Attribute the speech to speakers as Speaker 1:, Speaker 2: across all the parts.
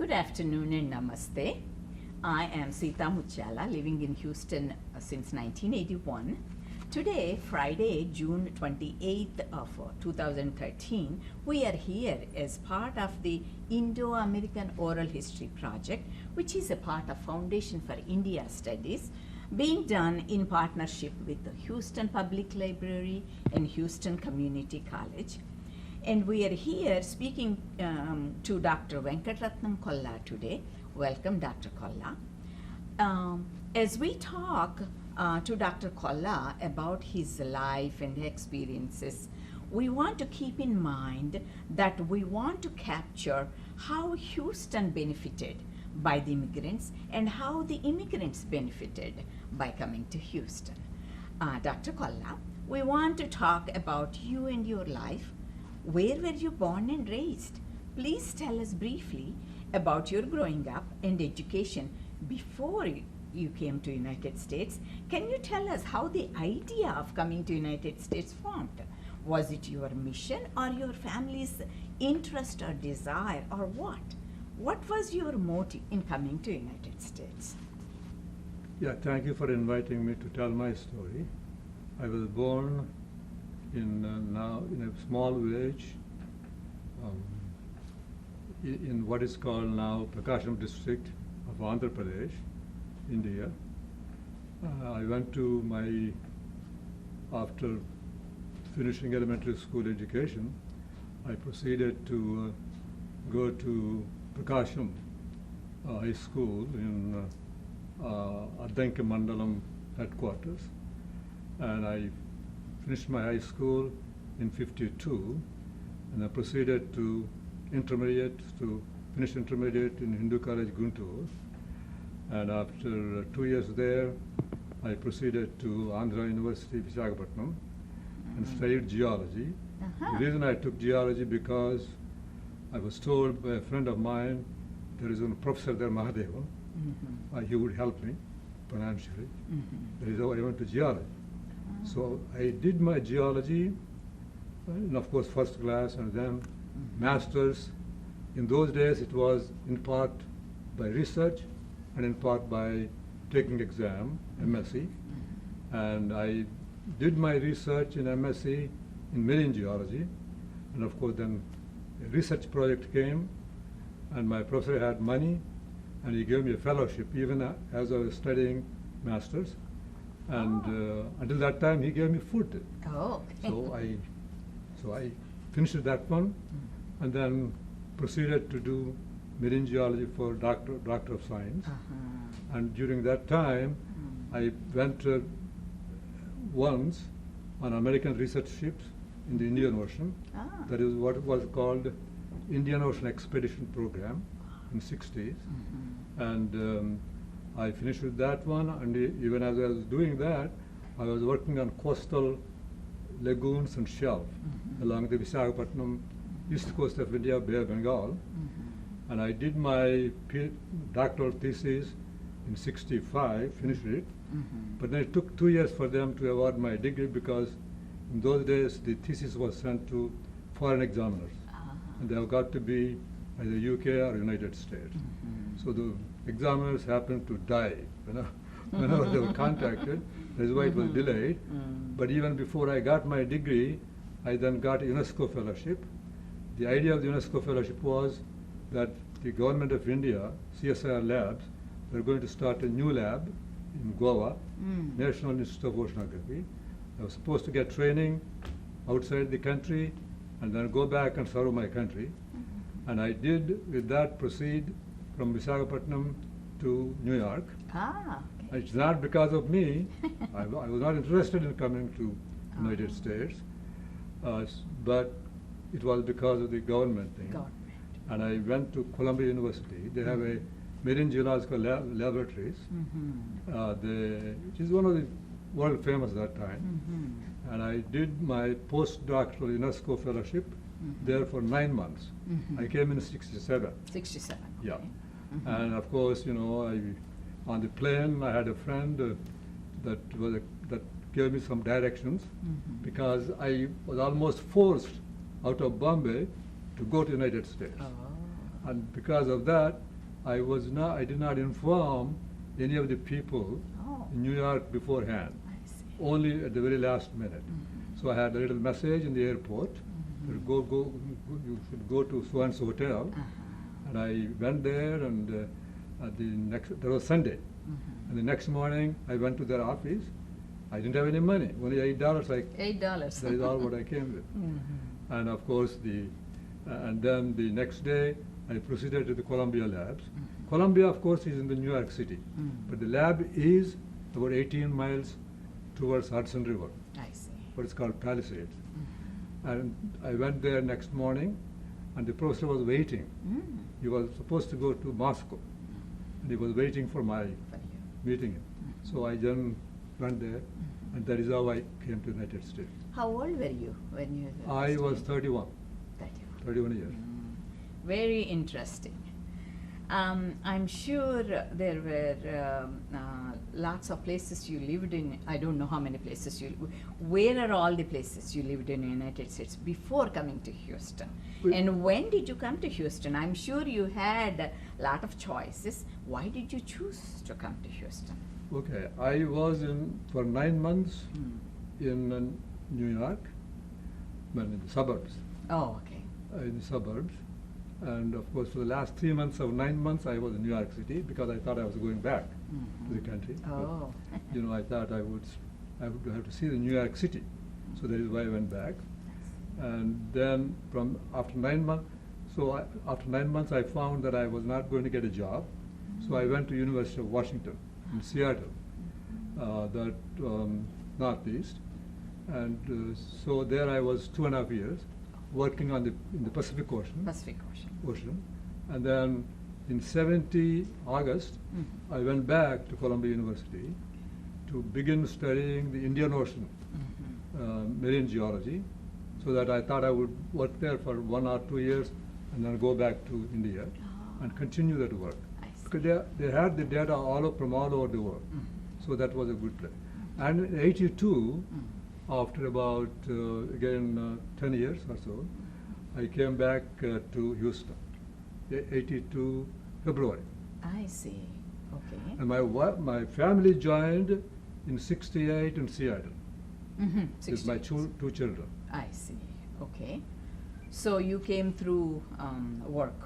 Speaker 1: Good afternoon and namaste. I am Sita Mutyala, living in Houston since 1981. Today, Friday, June 28th of 2013, we are here as part of the Indo-American Oral History project, which is a part of Foundation for India Studies, being done in partnership with the Houston Public Library and Houston Community College. And we are here speaking to Dr. Venkata Ratnam Kolla today. Welcome, Dr. Kolla. As we talk to Dr. Kolla about his life and experiences, we want to keep in mind that we want to capture how Houston benefited by the immigrants and how the immigrants benefited by coming to Houston. Dr. Kolla, we want to talk about you and your life. Where were you born and raised? Please tell us briefly about your growing up and education before you came to United States. Can you tell us how the idea of coming to United States formed? Was it your mission or your family's interest or desire or what? What was your motive in coming to United States?
Speaker 2: Yeah, thank you for inviting me to tell my story. I was born in a small village in what is called now Prakasham district of Andhra Pradesh, India. I went to after finishing elementary school education, I proceeded to go to Prakasham High School in Addanki Mandalam headquarters, and I finished my high school in '52, and I proceeded to finish intermediate in Hindu College, Guntur. And after 2 years there, I proceeded to Andhra University, Visakhapatnam, and studied geology. The reason I took geology because I was told by a friend of mine, there is a professor there, Mahadevan, he would help me financially. That is how I went to geology. So I did my geology, and of course first class, and then masters. In those days it was in part by research and in part by taking exam, MSc. And I did my research in MSc in marine geology, and of course then a research project came, and my professor had money, and he gave me a fellowship even as I was studying masters. And until that time, he gave me food.
Speaker 1: Oh.
Speaker 2: So I finished that one, and then proceeded to do marine geology for Doctor of Science. And during that time, I went once on American research ships in the Indian Ocean. That is what was called Indian Ocean Expedition Program in '60s. And I finished with that one, and even as I was doing that, I was working on coastal lagoons and shelf along the Visakhapatnam east coast of India, Bay of Bengal. And I did my doctoral thesis in '65, finished it. But then it took 2 years for them to award my degree because in those days the thesis was sent to foreign examiners. And they have got to be either UK or United States. So the examiners happened to die whenever they were contacted. That's why it was delayed. But even before I got my degree, I then got a UNESCO fellowship. The idea of the UNESCO fellowship was that the government of India, CSIR labs, were going to start a new lab in Goa, National Institute of Oceanography. I was supposed to get training outside the country and then go back and serve my country. And I did, with that, proceed from Visakhapatnam to New York.
Speaker 1: Okay.
Speaker 2: It's not because of me. I was not interested in coming to United States, but it was because of the government thing. And I went to Columbia University. They have a marine geological laboratories, which is one of the world famous at that time. And I did my postdoctoral UNESCO fellowship there for 9 months. I came in '67.
Speaker 1: '67.
Speaker 2: Yeah. And of course, on the plane, I had a friend that gave me some directions because I was almost forced out of Bombay to go to United States. And because of that, I did not inform any of the people
Speaker 1: Oh.
Speaker 2: in New York beforehand,
Speaker 1: I see.
Speaker 2: only at the very last minute.
Speaker 1: Mhm.
Speaker 2: So I had a little message in the airport, that you should go to so-and-so hotel.
Speaker 1: Uh-huh.
Speaker 2: And I went there, and that was Sunday.
Speaker 1: Mhm.
Speaker 2: And the next morning, I went to their office. I didn't have any money, only $8.
Speaker 1: $8.
Speaker 2: That is all what I came with.
Speaker 1: Mhm.
Speaker 2: And of course, and then the next day, I proceeded to the Columbia labs.
Speaker 1: Mhm.
Speaker 2: Columbia, of course, is in the New York City,
Speaker 1: Mhm.
Speaker 2: but the lab is about 18 miles towards Hudson River,
Speaker 1: I see.
Speaker 2: what is called Palisades.
Speaker 1: Mhm.
Speaker 2: And I went there next morning, and the professor was waiting.
Speaker 1: Mm.
Speaker 2: He was supposed to go to Moscow, and he was waiting for my
Speaker 1: For you.
Speaker 2: meeting him.
Speaker 1: Mhm.
Speaker 2: So I then went there,
Speaker 1: Mhm.
Speaker 2: and that is how I came to the United States.
Speaker 1: How old were you when you?
Speaker 2: I was
Speaker 1: started?
Speaker 2: 31, 31 years.
Speaker 1: Very interesting. I'm sure there were lots of places you lived in. I don't know how many places where are all the places you lived in the United States before coming to Houston? And when did you come to Houston? I'm sure you had a lot of choices. Why did you choose to come to Houston?
Speaker 2: Okay, I was for 9 months
Speaker 1: Mm.
Speaker 2: in New York, well, in the suburbs.
Speaker 1: Oh, okay.
Speaker 2: In the suburbs. And of course, for the last 3 months or 9 months, I was in New York City because I thought I was going back to the country.
Speaker 1: Oh.
Speaker 2: But, I thought I would have to see the New York City. So that is why I went back. And then after 9 months, after 9 months, I found that I was not going to get a job. So I went to University of Washington in Seattle, that Northeast. And so there I was 2.5 years working in the Pacific Ocean.
Speaker 1: Pacific Ocean.
Speaker 2: And then in August,
Speaker 1: Mhm.
Speaker 2: I went back to Columbia University to begin studying the Indian Ocean
Speaker 1: Mhm.
Speaker 2: marine geology, so that I thought I would work there for 1 or 2 years and then go back to India
Speaker 1: Oh.
Speaker 2: and continue that work.
Speaker 1: I see.
Speaker 2: Because they had the data from all over the world.
Speaker 1: Mhm.
Speaker 2: So that was a good place. And in '82,
Speaker 1: Mhm.
Speaker 2: after about, 10 years or so, I came back to Houston, 82 February.
Speaker 1: I see. Okay.
Speaker 2: And my family joined in '68 in Seattle
Speaker 1: Mhm.
Speaker 2: with my
Speaker 1: 60.
Speaker 2: two children.
Speaker 1: I see. Okay. So you came through work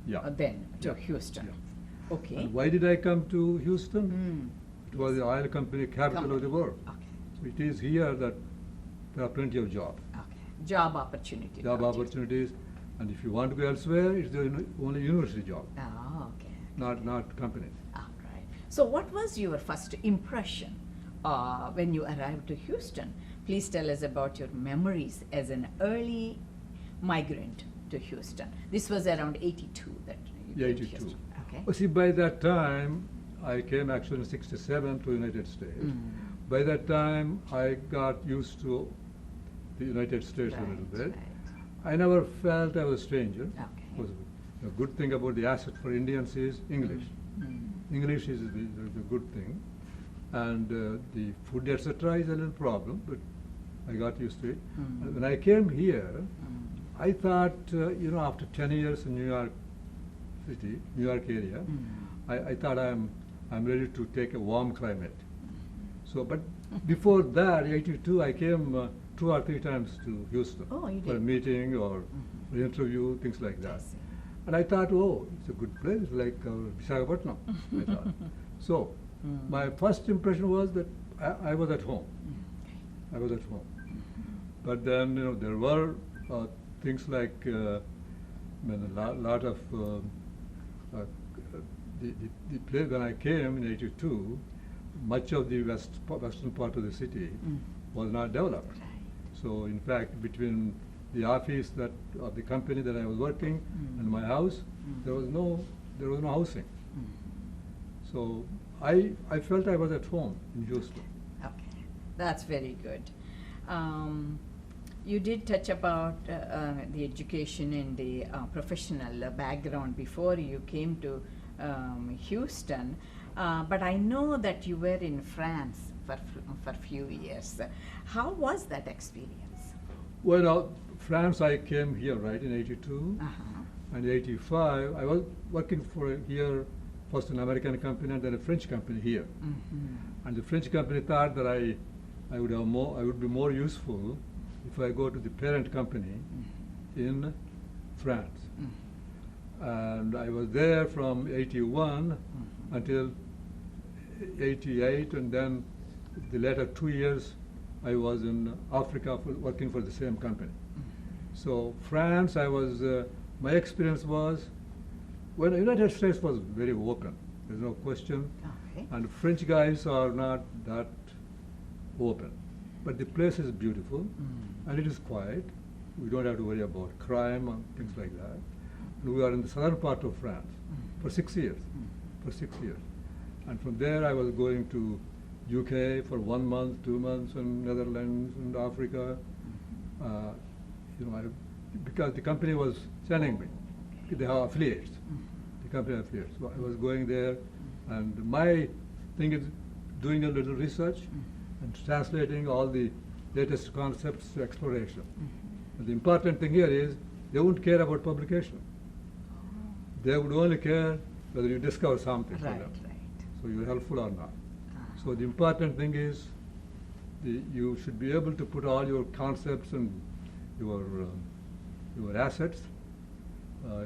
Speaker 2: Yeah.
Speaker 1: then to
Speaker 2: Yeah.
Speaker 1: Houston.
Speaker 2: Yeah.
Speaker 1: Okay.
Speaker 2: And why did I come to Houston?
Speaker 1: Mm.
Speaker 2: It was the oil company capital of the world.
Speaker 1: Okay.
Speaker 2: So it is here that there are plenty of jobs.
Speaker 1: Okay. Job opportunity.
Speaker 2: Job opportunities, and if you want to go elsewhere, it's the only university job,
Speaker 1: Oh, okay.
Speaker 2: not companies.
Speaker 1: All right. So what was your first impression when you arrived to Houston? Please tell us about your memories as an early migrant to Houston. This was around 82 that you
Speaker 2: Yeah,
Speaker 1: came to
Speaker 2: 82.
Speaker 1: Houston. Okay.
Speaker 2: Well, see, by that time, I came actually in '67 to the United States.
Speaker 1: Mm.
Speaker 2: By that time, I got used to the United States a
Speaker 1: Right,
Speaker 2: little bit.
Speaker 1: right.
Speaker 2: I never felt I was a stranger.
Speaker 1: Okay.
Speaker 2: It was a good thing about the asset for Indians is English.
Speaker 1: Mm.
Speaker 2: English is the good thing. And the food, etc., is a little problem, but I got used to it.
Speaker 1: Mm.
Speaker 2: And when I came here,
Speaker 1: Mm.
Speaker 2: I thought, after 10 years in New York City, New York area,
Speaker 1: Mm.
Speaker 2: I thought I'm ready to take a warm climate. So, but before that, '82, I came 2 or 3 times to Houston
Speaker 1: Oh, you
Speaker 2: for a
Speaker 1: did?
Speaker 2: meeting or
Speaker 1: Mhm.
Speaker 2: an interview, things like
Speaker 1: I
Speaker 2: that.
Speaker 1: see.
Speaker 2: And I thought, oh, it's a good place, like Visakhapatnam, I thought. So,
Speaker 1: Mm.
Speaker 2: my first impression was that I was at home.
Speaker 1: Mm.
Speaker 2: I was at home. But then, there were things like a lot of the place when I came in '82, much of the western part of the city
Speaker 1: Mm.
Speaker 2: was not developed.
Speaker 1: Right.
Speaker 2: So, in fact, between the office of the company that I was working
Speaker 1: Mm.
Speaker 2: and my house,
Speaker 1: Mm.
Speaker 2: there was no housing.
Speaker 1: Mm.
Speaker 2: So I felt I was at home in Houston.
Speaker 1: Okay, that's very good. You did touch about the education and the professional background before you came to Houston, but I know that you were in France for a few years. How was that experience?
Speaker 2: Well, France, I came here, right, in '82.
Speaker 1: Uh-huh.
Speaker 2: And 85, I was working for here, first an American company and then a French company here. And the French company thought that I would be more useful if I go to the parent company in France. And I was there from 81 until 88, and then the later 2 years I was in Africa working for the same company. So France, my experience was, well, the United States was very open, there's no question.
Speaker 1: Okay.
Speaker 2: And French guys are not that open. But the place is beautiful, and it is quiet. We don't have to worry about crime and things like that. And we are in the southern part of France for 6 years. For 6 years. And from there I was going to UK for 1 month, 2 months, and Netherlands and Africa. Because the company was sending me. They have affiliates. The company affiliates. So I was going there, and my thing is doing a little research and translating all the latest concepts to exploration. And the important thing here is they wouldn't care about publication. They would only care whether you discover something for them. So you're helpful or not. So the important thing is you should be able to put all your concepts and your assets,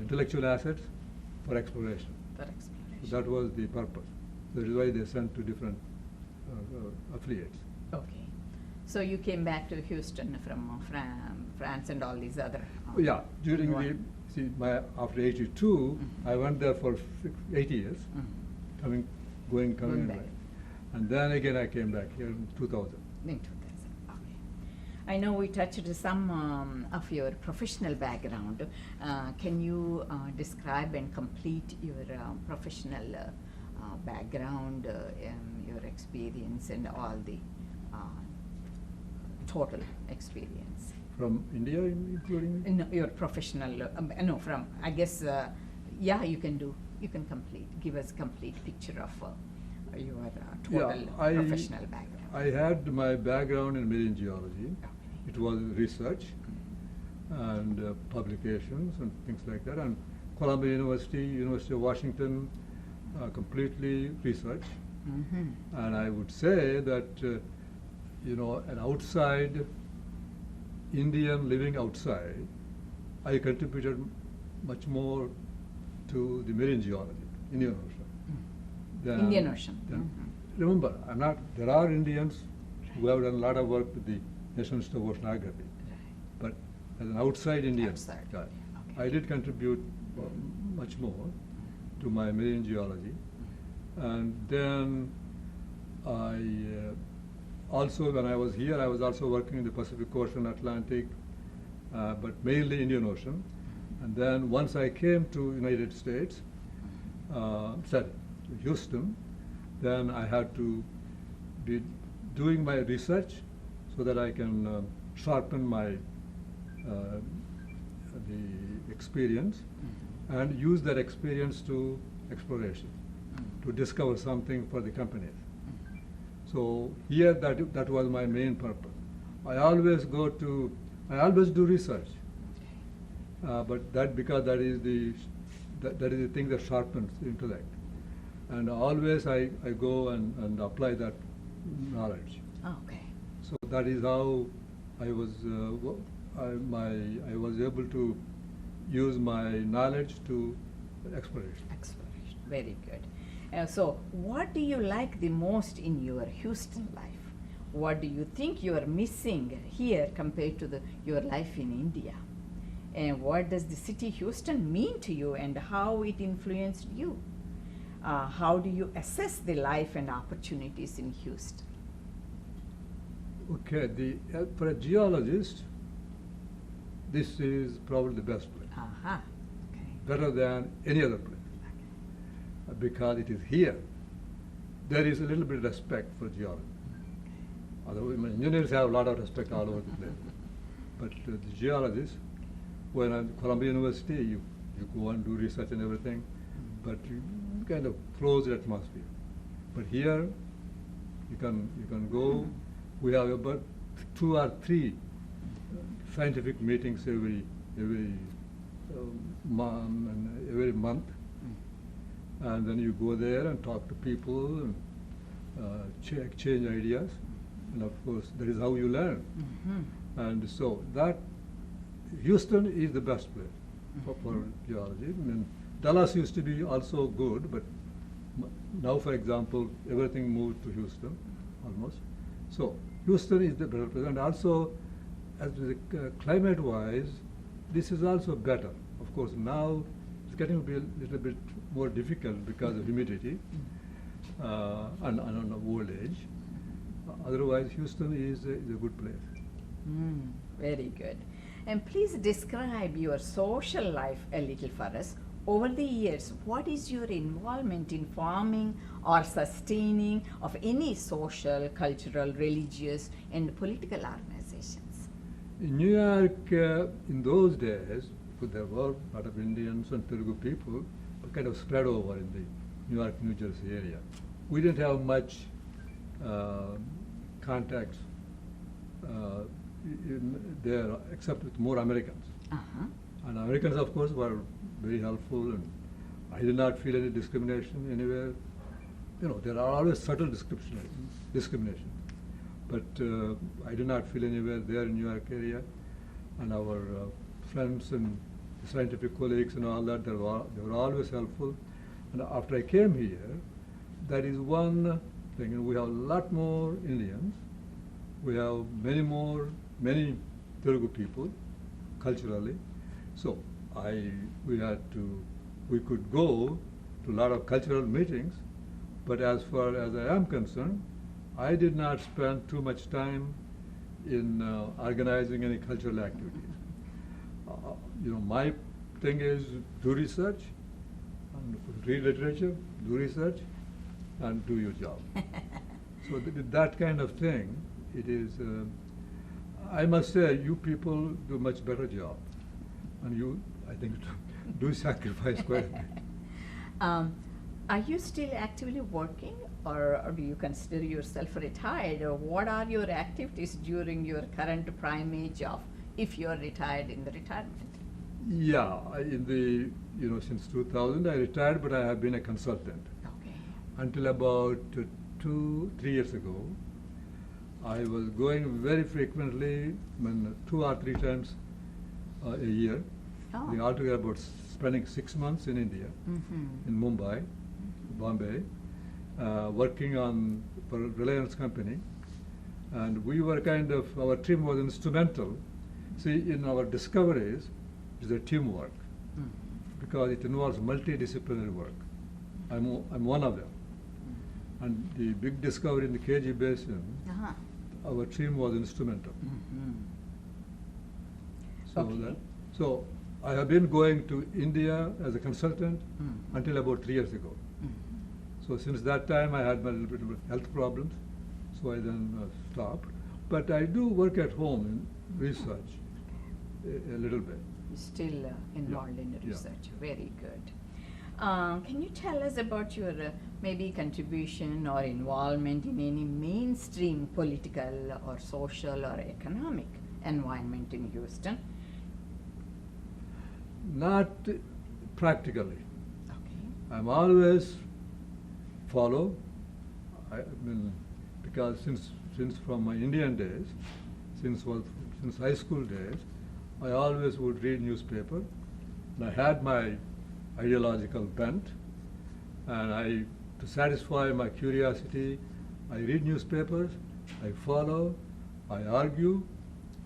Speaker 2: intellectual assets, for exploration. So that was the purpose. That is why they sent to different affiliates.
Speaker 1: Okay. So you came back to Houston from France and all these other.
Speaker 2: Yeah, after 82, I went there for 8 years, coming
Speaker 1: back.
Speaker 2: And then again I came back here in 2000.
Speaker 1: In 2000, okay. I know we touched some of your professional background. Can you describe and complete your professional background, your experience, and all the total experience?
Speaker 2: From India, including?
Speaker 1: No, your professional, I guess, you can give us complete picture of your total professional background.
Speaker 2: I had my background in marine geology.
Speaker 1: Okay.
Speaker 2: It was research and publications and things like that. And Columbia University, University of Washington, completely research. And I would say that, an outside Indian living outside, I contributed much more to the marine geology, Indian Ocean.
Speaker 1: Indian Ocean.
Speaker 2: Remember, there are Indians who have done a lot of work with the National Institute of Oceanography. But as an outside Indian guy, I did contribute much more to my marine geology. And then also when I was here, I was also working in the Pacific Ocean, Atlantic, but mainly Indian Ocean. And then once I came to United States, to Houston, then I had to be doing my research so that I can sharpen my the experience and use that experience to exploration, to discover something for the companies. So here that was my main purpose. I always do research, but because that is the thing that sharpens the intellect. And always I go and apply that knowledge.
Speaker 1: Okay.
Speaker 2: So that is how I was I was able to use my knowledge to exploration.
Speaker 1: Exploration, very good. So what do you like the most in your Houston life? What do you think you are missing here compared to your life in India? And what does the city Houston mean to you, and how it influenced you? How do you assess the life and opportunities in Houston?
Speaker 2: Okay, for a geologist, this is probably the best place.
Speaker 1: Okay.
Speaker 2: Better than any other place. Because it is here. There is a little bit of respect for geology. Although engineers have a lot of respect all over the place. But the geologists, when at Columbia University, you go and do research and everything, but you kind of closed atmosphere. But here, you can go. We have about 2 or 3 scientific meetings every every month, and then you go there and talk to people and exchange ideas, and of course that is how you learn. And so that Houston is the best place for geology. I mean, Dallas used to be also good, but now, for example, everything moved to Houston, almost. So Houston is the better place, and also, as the climate-wise, this is also better. Of course, now it's getting to be a little bit more difficult because of humidity and on old age. Otherwise, Houston is a good place.
Speaker 1: Very good. And please describe your social life a little for us. Over the years, what is your involvement in forming or sustaining of any social, cultural, religious, and political organizations?
Speaker 2: In New York, in those days, there were a lot of Indians and Telugu people kind of spread over in the New York, New Jersey area. We didn't have much contacts there except with more Americans. And Americans, of course, were very helpful, and I did not feel any discrimination anywhere. You know, there are always subtle discrimination, but I did not feel anywhere there in New York area. And our friends and scientific colleagues and all that, they were always helpful. And after I came here, that is one thing, and we have a lot more Indians. We have many Telugu people, culturally. So we could go to a lot of cultural meetings, but as far as I am concerned, I did not spend too much time in organizing any cultural activities. You know, my thing is do research, and read literature, do research, and do your job. So that kind of thing, it is, I must say, you people do a much better job. And you, I think, do sacrifice quite a bit.
Speaker 1: Are you still actively working, or do you consider yourself retired? Or what are your activities during your current prime age of, if you are retired in the retirement?
Speaker 2: Yeah, since 2000 I retired, but I have been a consultant.
Speaker 1: Okay.
Speaker 2: Until about 2-3 years ago, I was going very frequently, 2 or 3 times a year. We altogether about spending 6 months in India, in Mumbai, Bombay, working for Reliance company, and we were our team was instrumental. See, in our discoveries, is a teamwork, because it involves multidisciplinary work. I'm one of them, and the big discovery in the KG Basin, our team was instrumental. So I have been going to India as a consultant until about 3 years ago. So since that time I had a little bit of health problems, so I then stopped. But I do work at home in research a little bit.
Speaker 1: Still involved in research. Very good. Can you tell us about your maybe contribution or involvement in any mainstream political or social or economic environment in Houston?
Speaker 2: Not practically.
Speaker 1: Okay.
Speaker 2: I'm always follow. Because since from my Indian days, since high school days, I always would read newspaper, and I had my ideological bent, and to satisfy my curiosity, I read newspapers, I follow, I argue,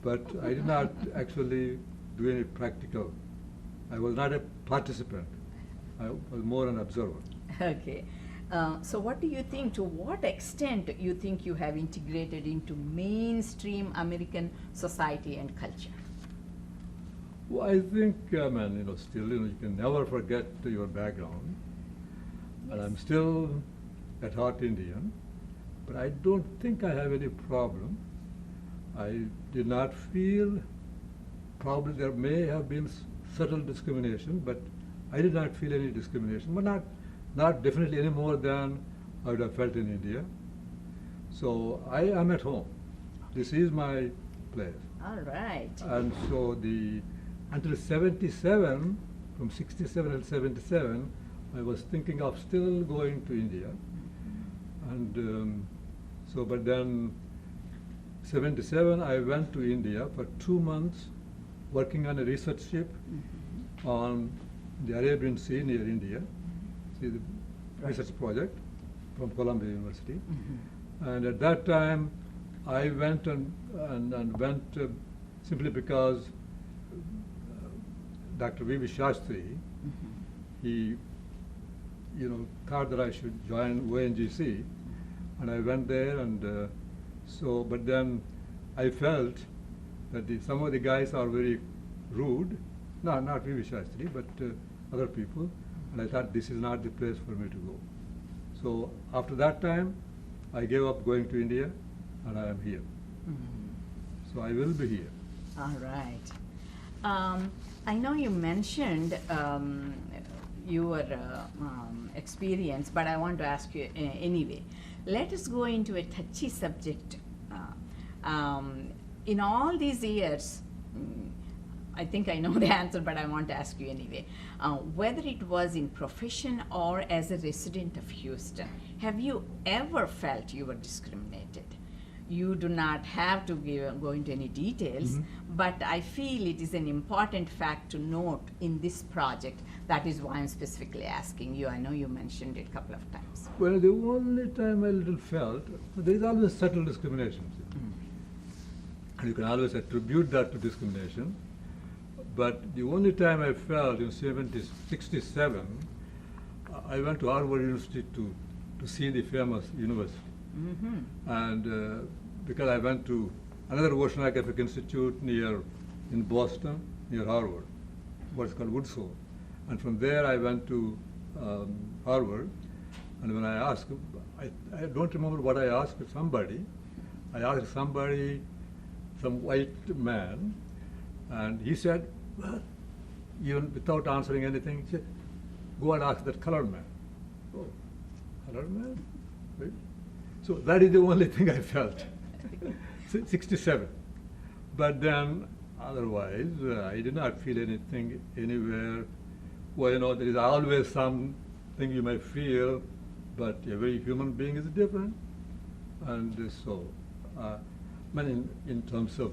Speaker 2: but I did not actually do any practical. I was not a participant. I was more an observer.
Speaker 1: Okay. So what do you think, to what extent you think you have integrated into mainstream American society and culture?
Speaker 2: Well, I think, still, you can never forget your background. Yes. And I'm still at heart Indian, but I don't think I have any problem. I did not feel, probably there may have been subtle discrimination, but I did not feel any discrimination, but not definitely any more than I would have felt in India. So I am at home. This is my place.
Speaker 1: All right.
Speaker 2: And so until 77, from 67 and 77, I was thinking of still going to India. And but then 77, I went to India for 2 months, working on a research ship on the Arabian Sea near India. See the research project from Columbia University. And at that time, I went and went simply because Dr. V.V. Shastri, he, thought that I should join ONGC, and I went there, and but then I felt that some of the guys are very rude. No, not V.V. Shastri, but other people, and I thought this is not the place for me to go. So after that time, I gave up going to India, and I am here. So I will be here.
Speaker 1: All right. I know you mentioned your experience, but I want to ask you anyway. Let us go into a touchy subject. In all these years, I think I know the answer, but I want to ask you anyway. Whether it was in profession or as a resident of Houston, have you ever felt you were discriminated? You do not have to go into any details, but I feel it is an important fact to note in this project. That is why I'm specifically asking you. I know you mentioned it a couple of times.
Speaker 2: Well, the only time I little felt, there is always subtle discrimination. And you can always attribute that to discrimination. But the only time I felt in 67, I went to Harvard University to see the famous university. And because I went to another oceanographic institute in Boston, near Harvard, what's called Woodsoe. And from there I went to Harvard, and when I asked, I don't remember what I asked somebody. I asked somebody, some white man, and he said, well, even without answering anything, he said, go and ask that colored man. Oh, colored man? Right? So that is the only thing I felt. 67. But then otherwise, I did not feel anything anywhere. Well, there is always something you may feel, but every human being is different. And so, in terms of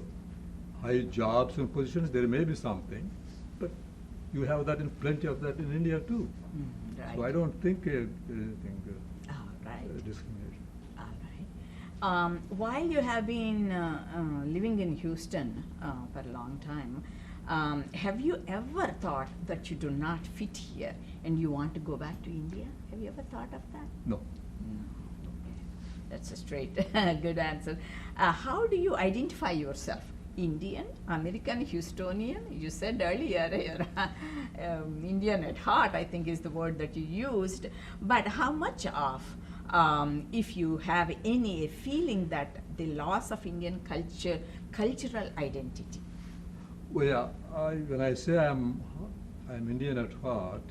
Speaker 2: high jobs and positions, there may be something, but you have that in plenty of that in India too.
Speaker 1: Right.
Speaker 2: So I don't think there is anything discrimination.
Speaker 1: While you have been living in Houston for a long time, have you ever thought that you do not fit here and you want to go back to India? Have you ever thought of that?
Speaker 2: No.
Speaker 1: Okay. That's a straight, good answer. How do you identify yourself? Indian, American, Houstonian? You said earlier you're Indian at heart, I think is the word that you used. But how much of, if you have any feeling that the loss of Indian culture, cultural identity?
Speaker 2: Well, yeah, when I say I'm Indian at heart,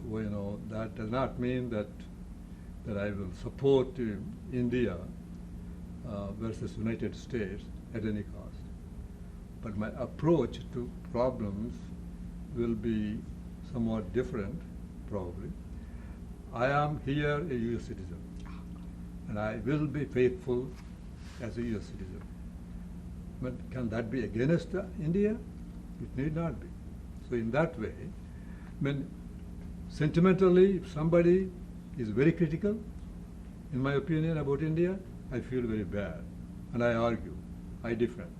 Speaker 2: well, that does not mean that I will support India versus United States at any cost. But my approach to problems will be somewhat different, probably. I am here a U.S. citizen, and I will be faithful as a U.S. citizen. But can that be against India? It need not be. So in that way, sentimentally, if somebody is very critical, in my opinion, about India, I feel very bad, and I argue, I defend.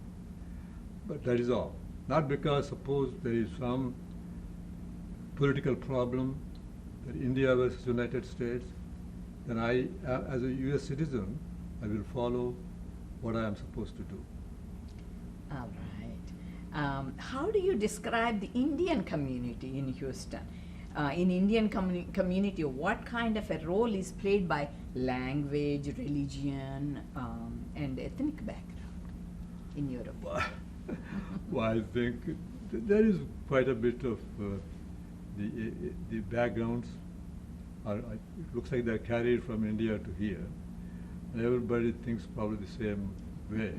Speaker 2: But that is all. Not because suppose there is some political problem that India versus United States, then I, as a U.S. citizen, I will follow what I am supposed to do.
Speaker 1: All right. How do you describe the Indian community in Houston? In Indian community, what kind of a role is played by language, religion, and ethnic background, in your opinion?
Speaker 2: Well, I think there is quite a bit of the backgrounds. It looks like they're carried from India to here, and everybody thinks probably the same way.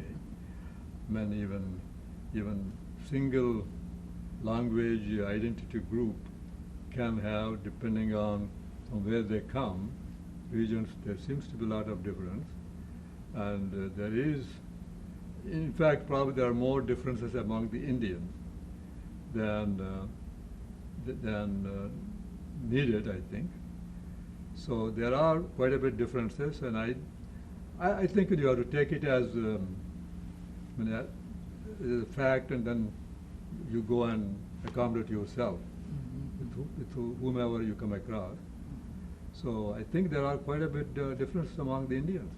Speaker 2: Even single language identity group can have, depending on from where they come, regions, there seems to be a lot of difference. And there is, in fact, probably there are more differences among the Indians than needed, I think. So there are quite a bit differences, and I think you have to take it as a fact, and then you go and accommodate yourself with whomever you come across. So I think there are quite a bit difference among the Indians.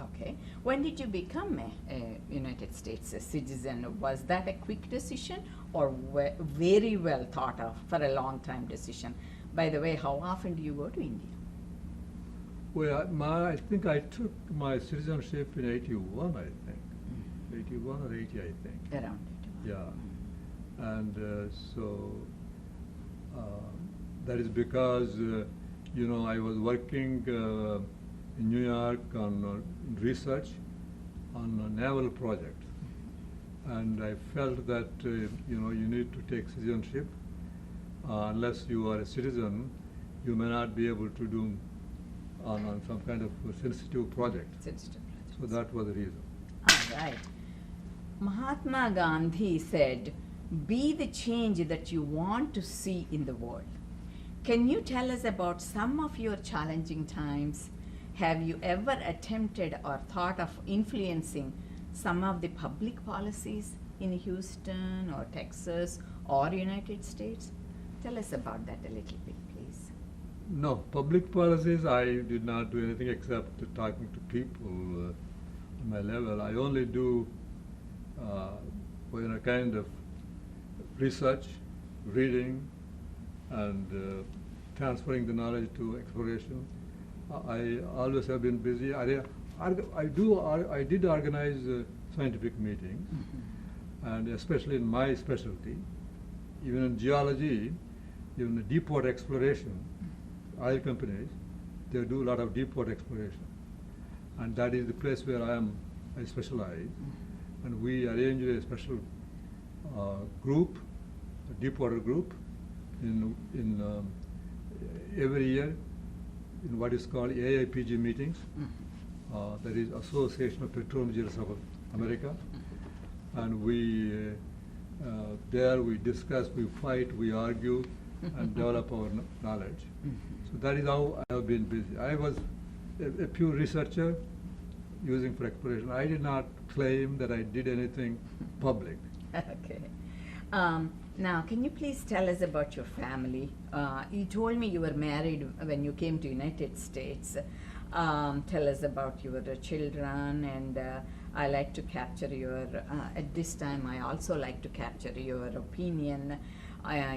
Speaker 1: Okay. When did you become a United States citizen? Was that a quick decision or very well thought of for a long time decision? By the way, how often do you go to India?
Speaker 2: Well, I think I took my citizenship in 81, I think. 81 or 80, I think.
Speaker 1: Around 81.
Speaker 2: Yeah. And so that is because, I was working in New York on research on a naval project. And I felt that, you need to take citizenship. Unless you are a citizen, you may not be able to do on some kind of sensitive project.
Speaker 1: Sensitive project.
Speaker 2: So that was the reason.
Speaker 1: All right. Mahatma Gandhi said, "Be the change that you want to see in the world." Can you tell us about some of your challenging times? Have you ever attempted or thought of influencing some of the public policies in Houston or Texas or United States? Tell us about that a little bit, please.
Speaker 2: No, public policies, I did not do anything except talking to people on my level. I only do kind of research, reading, and transferring the knowledge to exploration. I always have been busy. I did organize scientific meetings, and especially in my specialty, even in geology, even the deep water exploration, oil companies, they do a lot of deep water exploration. And that is the place where I specialize. And we arrange a special group, a deep water group, in every year in what is called AIPG meetings. That is Association of Petroleum Engineers of America. And there we discuss, we fight, we argue, and develop our knowledge. So that is how I have been busy. I was a pure researcher using for exploration. I did not claim that I did anything public.
Speaker 1: Okay. Now, can you please tell us about your family? You told me you were married when you came to United States. Tell us about your children, and I like to capture your, at this time I also like to capture your opinion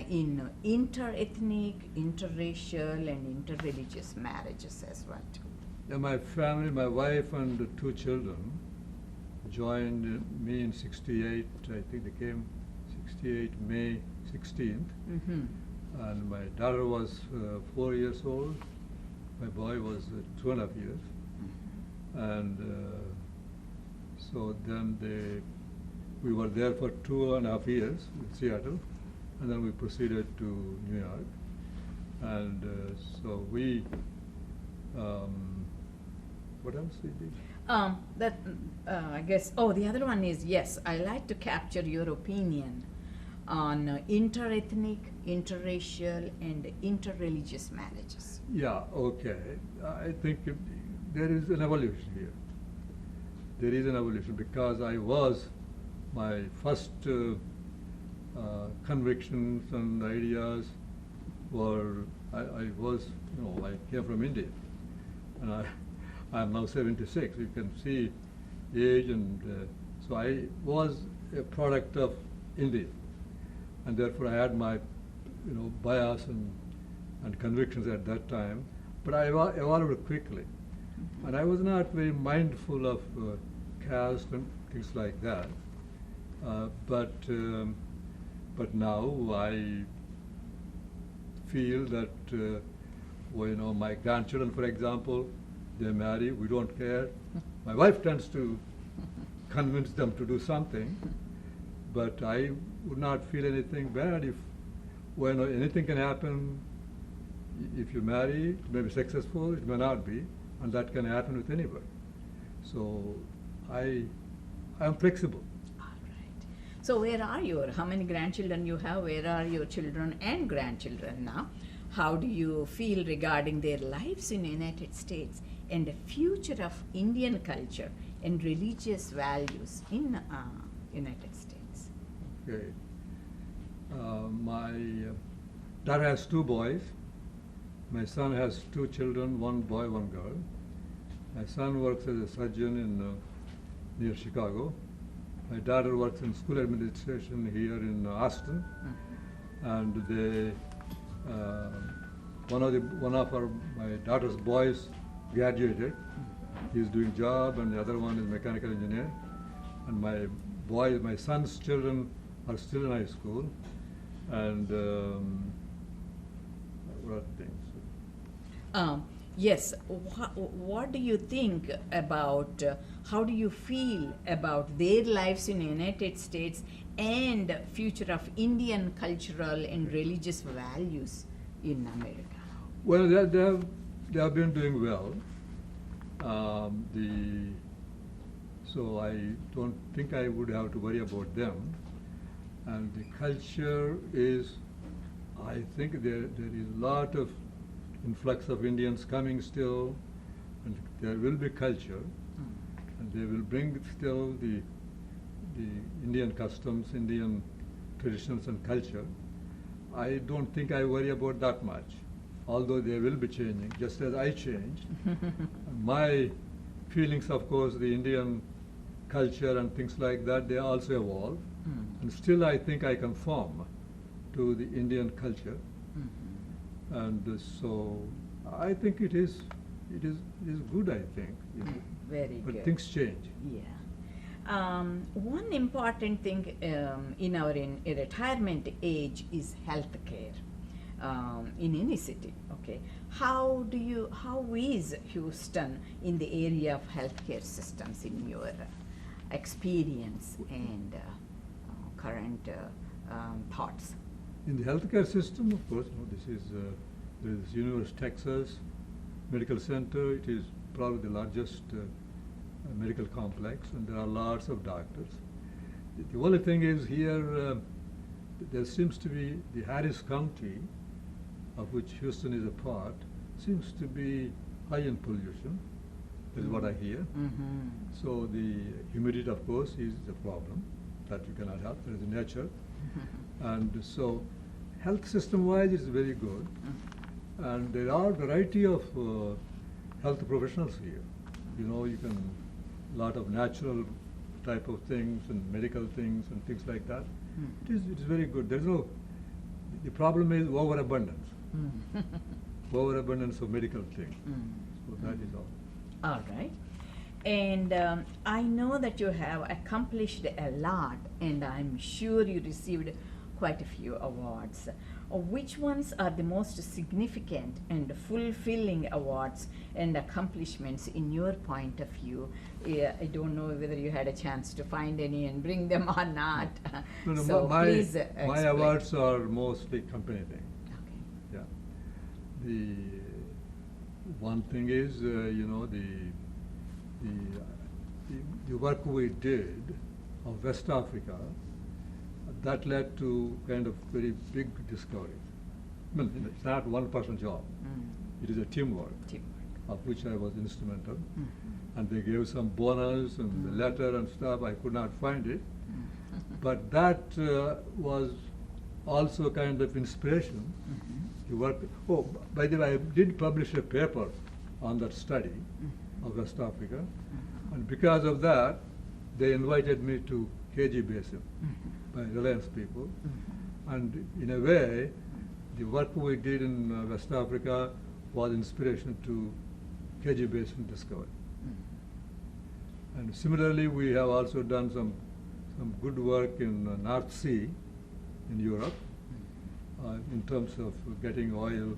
Speaker 1: in interethnic, interracial, and interreligious marriages as well too.
Speaker 2: Yeah, my family, my wife and the 2 children joined me in 68. I think they came 68 May 16th. And my daughter was 4 years old. My boy was 2.5 years. And so then we were there for 2.5 years in Seattle, and then we proceeded to New York. And so we, what else we did?
Speaker 1: I guess, the other one is, yes, I like to capture your opinion on interethnic, interracial, and interreligious marriages.
Speaker 2: Yeah, okay. I think there is an evolution here. There is an evolution because my first convictions and ideas were, I came from India. And I'm now 76. You can see age, and so I was a product of India. And therefore I had my, bias and convictions at that time. But I evolved quickly. And I was not very mindful of caste and things like that. But now I feel that, my grandchildren, for example, they marry, we don't care. My wife tends to convince them to do something, but I would not feel anything bad if, when anything can happen. If you marry, it may be successful, it may not be, and that can happen with anybody. So I'm flexible.
Speaker 1: All right. So where are how many grandchildren you have? Where are your children and grandchildren now? How do you feel regarding their lives in the United States and the future of Indian culture and religious values in United States?
Speaker 2: Okay. My daughter has 2 boys. My son has 2 children, 1 boy, 1 girl. My son works as a surgeon in near Chicago. My daughter works in school administration here in Austin, and they one of my daughter's boys graduated. He's doing job, and the other one is mechanical engineer. And my son's children are still in high school, and what other things?
Speaker 1: Yes, what do you think about, how do you feel about their lives in the United States and future of Indian cultural and religious values in America?
Speaker 2: Well, they have been doing well. So I don't think I would have to worry about them. And the culture is, I think there is a lot of influx of Indians coming still, and there will be culture, and they will bring still the Indian customs, Indian traditions and culture. I don't think I worry about that much, although they will be changing, just as I changed. My feelings, of course, the Indian culture and things like that, they also evolve, and still I think I conform to the Indian culture. And so I think it is good, I think.
Speaker 1: Very
Speaker 2: but
Speaker 1: good.
Speaker 2: Things change.
Speaker 1: Yeah. One important thing in our retirement age is health care in any city. Okay, how is Houston in the area of healthcare systems in your experience and current thoughts?
Speaker 2: In the healthcare system, of course, there is University of Texas Medical Center. It is probably the largest medical complex, and there are lots of doctors. The only thing is here, there seems to be the Harris County, of which Houston is a part, seems to be high in pollution. That is what I hear. So the humidity, of course, is the problem that you cannot help. There is nature. And so health system-wise, it's very good. And there are a variety of health professionals here. You can, a lot of natural type of things and medical things and things like that. It is very good. The problem is overabundance. Overabundance of medical things. So that is all.
Speaker 1: All right. And I know that you have accomplished a lot, and I'm sure you received quite a few awards. Which ones are the most significant and fulfilling awards and accomplishments in your point of view? I don't know whether you had a chance to find any and bring them or not.
Speaker 2: No,
Speaker 1: So please explain.
Speaker 2: my awards are mostly company things.
Speaker 1: Okay.
Speaker 2: Yeah. The one thing is, the work we did of West Africa, that led to kind of very big discoveries. I mean, it's not one person job. It is a teamwork, of which I was instrumental. And they gave some bonus and the letter and stuff. I could not find it. But that was also kind of inspiration. Oh, by the way, I did publish a paper on that study of West Africa. And because of that, they invited me to KG Basin by Reliance people. And in a way, the work we did in West Africa was inspiration to KG Basin discovery. And similarly, we have also done some good work in North Sea in Europe in terms of getting oil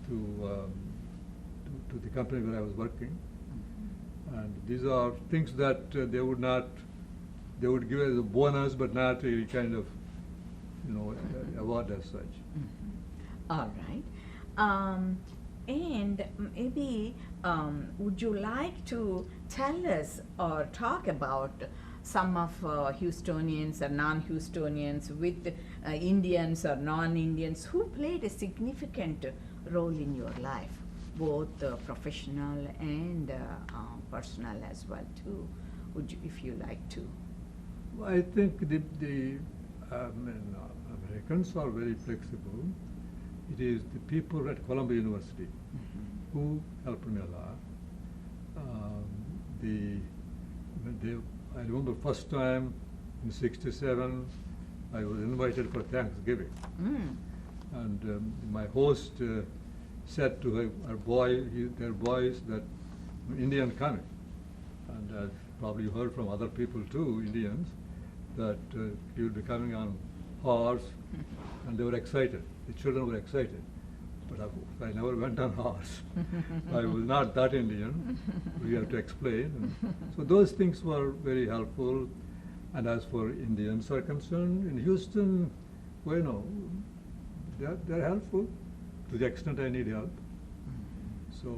Speaker 2: to the company where I was working. And these are things that they would give as a bonus, but not really kind of award as such.
Speaker 1: All right. And maybe would you like to tell us or talk about some of Houstonians or non-Houstonians with Indians or non-Indians who played a significant role in your life, both professional and personal as well too? Would you, if you like to?
Speaker 2: I think the Americans are very flexible. It is the people at Columbia University who helped me a lot. I remember first time in '67, I was invited for Thanksgiving. And my host said to their boys that Indian coming. And as probably you heard from other people too, Indians, that he would be coming on horse, and they were excited. The children were excited. But I never went on horse. I was not that Indian. We have to explain. And so those things were very helpful. And as for Indians are concerned, in Houston, well, they're helpful to the extent I need help. So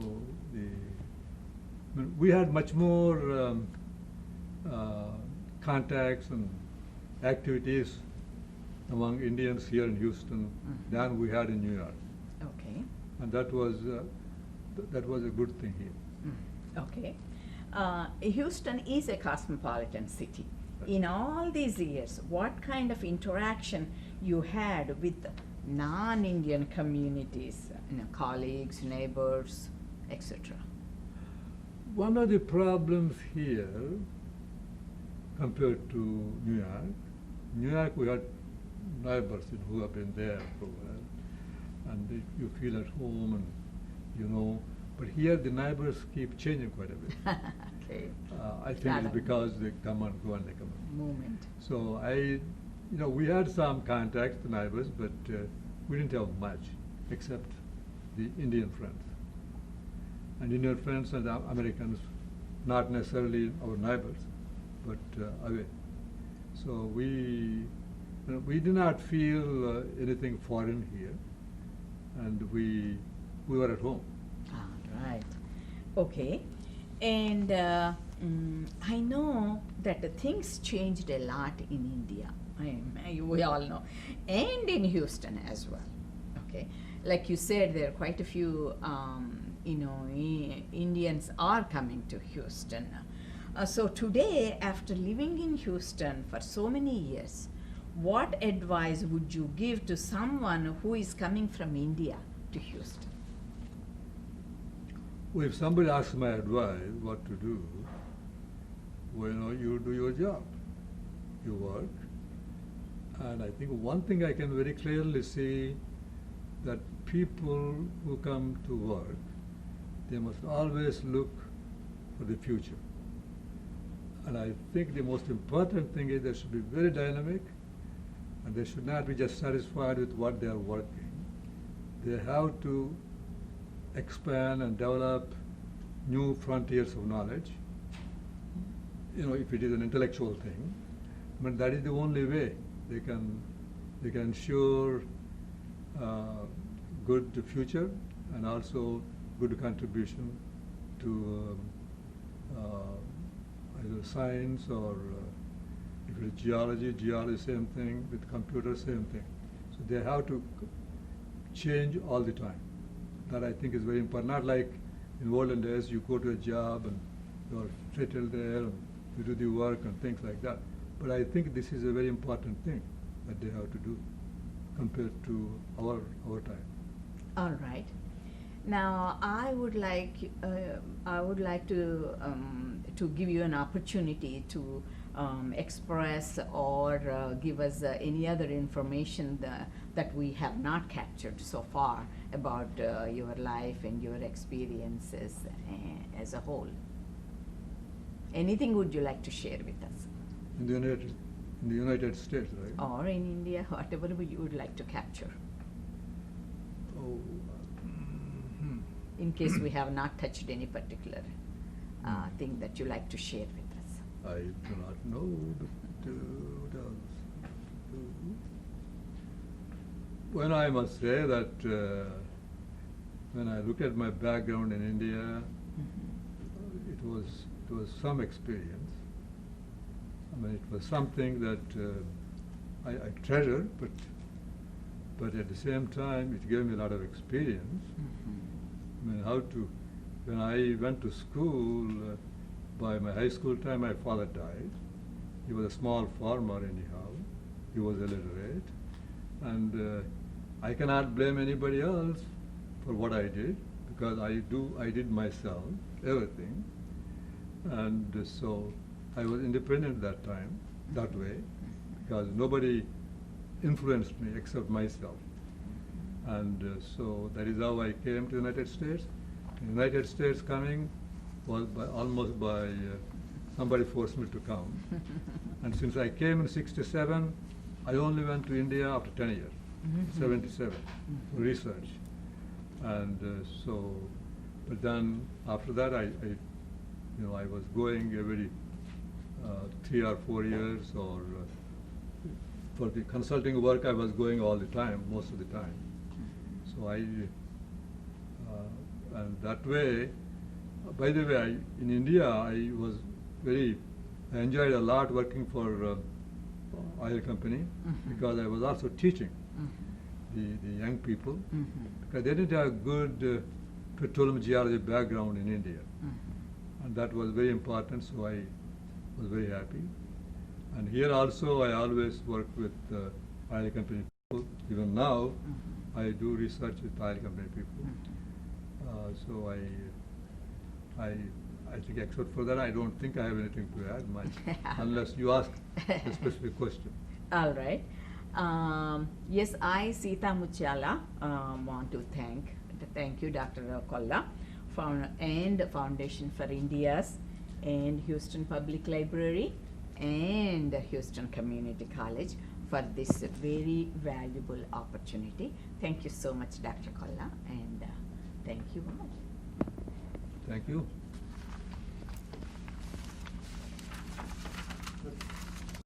Speaker 2: we had much more contacts and activities among Indians here in Houston than we had in New York.
Speaker 1: Okay.
Speaker 2: And that was a good thing here.
Speaker 1: Okay. Houston is a cosmopolitan city. In all these years, what kind of interaction you had with non-Indian communities, colleagues, neighbors, etc.?
Speaker 2: One of the problems here compared to New York we had neighbors who have been there for a while, and you feel at home, and but here the neighbors keep changing quite a bit.
Speaker 1: Okay.
Speaker 2: I think it's because they come and go and they come and go.
Speaker 1: Movement.
Speaker 2: So we had some contacts with neighbors, but we didn't have much except the Indian friends. And Indian friends and Americans, not necessarily our neighbors, but away. So we did not feel anything foreign here, and we were at home.
Speaker 1: All right. Okay. And I know that things changed a lot in India. We all know, and in Houston as well. Okay, like you said, there are quite a few, Indians are coming to Houston. So today, after living in Houston for so many years, what advice would you give to someone who is coming from India to Houston?
Speaker 2: Well, if somebody asks my advice what to do, you do your job, you work. And I think one thing I can very clearly see, that people who come to work, they must always look for the future. And I think the most important thing is they should be very dynamic, and they should not be just satisfied with what they are working. They have to expand and develop new frontiers of knowledge. If it is an intellectual thing, but that is the only way they can ensure good future and also good contribution to either science or if it is geology, same thing, with computers, same thing. So they have to change all the time. That I think is very important. Not like in olden days, you go to a job and you are settled there and you do the work and things like that. But I think this is a very important thing that they have to do compared to our time.
Speaker 1: All right. Now, I would like to give you an opportunity to express or give us any other information that we have not captured so far about your life and your experiences as a whole. Anything would you like to share with us?
Speaker 2: In the United States, right?
Speaker 1: Or in India, whatever you would like to capture. In case we have not touched any particular thing that you like to share with us.
Speaker 2: I do not know. Well, I must say that when I look at my background in India, it was some experience. I mean, it was something that I treasure, but at the same time, it gave me a lot of experience. I mean, when I went to school, by my high school time, my father died. He was a small farmer anyhow. He was illiterate. And I cannot blame anybody else for what I did, because I did myself, everything. And so I was independent that time, that way, because nobody influenced me except myself. And so that is how I came to the United States. The United States coming was almost by somebody forced me to come. And since I came in '67, I only went to India after 10 years, 77, for research. And but then after that, I was going every 3 or 4 years, or for the consulting work, I was going all the time, most of the time. So and that way, by the way, in India, I enjoyed a lot working for oil company, because I was also teaching the young people, because they didn't have good petroleum geology background in India. And that was very important, so I was very happy. And here also, I always work with oil company people. Even now, I do research with oil company people. So I think, except for that, I don't think I have anything to add much, unless you ask a specific question.
Speaker 1: All right. Yes, I, Sita Mutyala, want to thank you, Dr. Kolla, and Foundation for India's, and Houston Public Library, and Houston Community College for this very valuable opportunity. Thank you so much, Dr. Kolla, and thank you all.
Speaker 2: Thank you.